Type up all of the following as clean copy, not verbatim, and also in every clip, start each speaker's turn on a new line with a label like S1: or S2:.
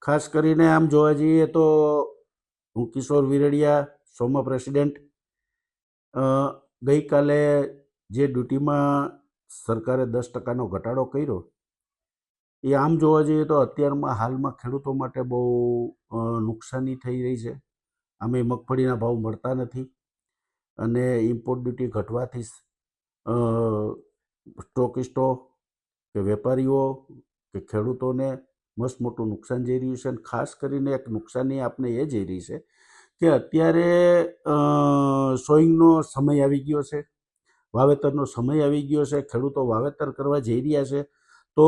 S1: ખાસ કરીને આમ જોવા જઈએ તો હું કિશોર વિરડિયા, સોમા પ્રેસિડેન્ટ, ગઈકાલે જે ડ્યુટીમાં સરકારે 10%નો ઘટાડો કર્યો એ આમ જોવા જઈએ તો અત્યારમાં હાલમાં ખેડૂતો માટે બહુ નુકસાની થઈ રહી છે. આમે મગફળીના ભાવ મળતા નથી અને ઇમ્પોર્ટ ડ્યુટી ઘટવાથી સ્ટોકિસ્ટો કે વેપારીઓ કે ખેડૂતોને મસ્ત મોટું નુકસાન જઈ રહ્યું છે. અને ખાસ કરીને એક નુકસાની આપણે એ જઈ રહી છે કે અત્યારે સોઈંગનો સમય આવી ગયો છે, વાવેતરનો સમય આવી ગયો છે, ખેડૂતો વાવેતર કરવા જઈ રહ્યા છે. તો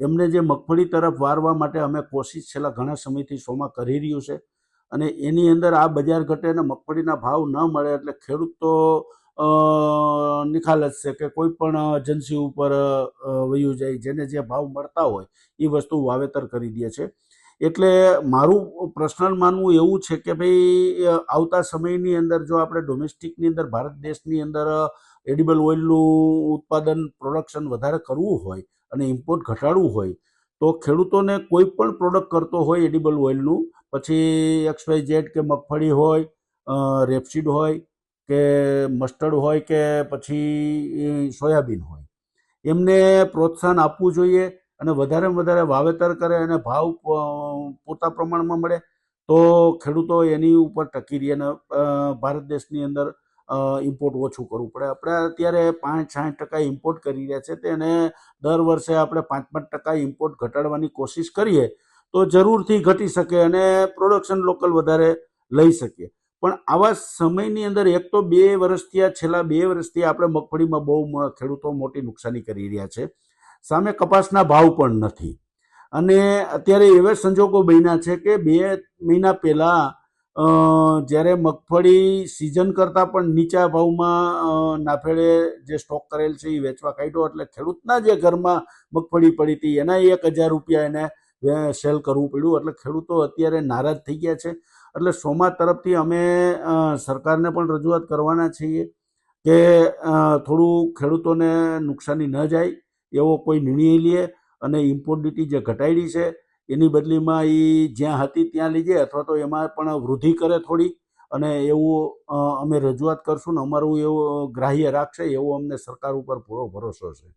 S1: એમને જે મગફળી તરફ વારવા માટે અમે કોશિશ છેલ્લા ઘણા સમયથી સોમાં કરી રહ્યું છે અને એની અંદર આ બજાર ઘટે અને મગફળીના ભાવ ન મળે એટલે ખેડૂત તો નિખાલસ છે કે કોઈ પણ એજન્સી ઉપર વયું જાય, જેને જે ભાવ મળતા હોય એ વસ્તુ વાવેતર કરી દે છે. એટલે મારું પર્સનલ માનવું એવું છે કે ભાઈ આવતા સમયની અંદર જો આપણે ડોમેસ્ટિકની અંદર ભારત દેશની અંદર એડિબલ ઓઇલનું ઉત્પાદન પ્રોડક્શન વધારે કરવું હોય અને ઇમ્પોર્ટ ઘટાડવું હોય તો ખેડૂતોને કોઈ પણ પ્રોડક્ટ કરતો હોય એડિબલ ઓઇલનું, પછી XYZ કે મગફળી હોય, રેપસીડ હોય કે મસ્ટર્ડ હોય કે પછી સોયાબીન હોય, એમને પ્રોત્સાહન આપવું જોઈએ અને વધારેમાં વધારે વાવેતર કરે અને ભાવ પૂરતા પ્રમાણમાં મળે તો ખેડૂતો એની ઉપર ટકી રહે અને ભારત દેશની અંદર ઇમ્પોર્ટ ઓછું કરવું પડે. આપણે અત્યારે 5-60% ઇમ્પોર્ટ કરી રહ્યા છે, તેને દર વર્ષે આપણે 5-5% ઇમ્પોર્ટ ઘટાડવાની કોશિશ કરીએ તો જરૂરથી ઘટી શકે અને પ્રોડક્શન લોકલ વધારે લઈ શકીએ. પણ આવા સમયની અંદર એક તો છેલ્લા 2 વર્ષથી આપણે મગફળીમાં બહુ ખેડૂતો મોટી નુકસાની કરી રહ્યા છે. સામે કપાસના ભાવ પણ નથી અને અત્યારે એવા સંજોગો બન્યા છે કે 2 મહિના પહેલાં જ્યારે મગફળી સિઝન કરતાં પણ નીચા ભાવમાં નાફેડે જે સ્ટોક કરેલ છે એ વેચવા કાઢ્યો એટલે ખેડૂતના જે ઘરમાં મગફળી પડી હતી એના 1000 રૂપિયા એને સેલ કરવું પડ્યું. એટલે ખેડૂતો અત્યારે નારાજ થઈ ગયા છે. એટલે સોમા તરફથી અમે સરકારને પણ રજૂઆત કરવાના છીએ કે થોડું ખેડૂતોને નુકસાની ન જાય એવો કોઈ નિર્ણય લે અને ઇમ્પોર્ટ ડ્યુટી જે ઘટાડી છે એની બદલીમાં એ જ્યાં હતી ત્યાં લઈ જાય અથવા તો એમાં પણ વૃદ્ધિ કરે થોડી, અને એવું અમે રજૂઆત કરશું ને અમારું એવું ગ્રાહ્ય રાખશે એવો અમને સરકાર ઉપર પૂરો ભરોસો છે.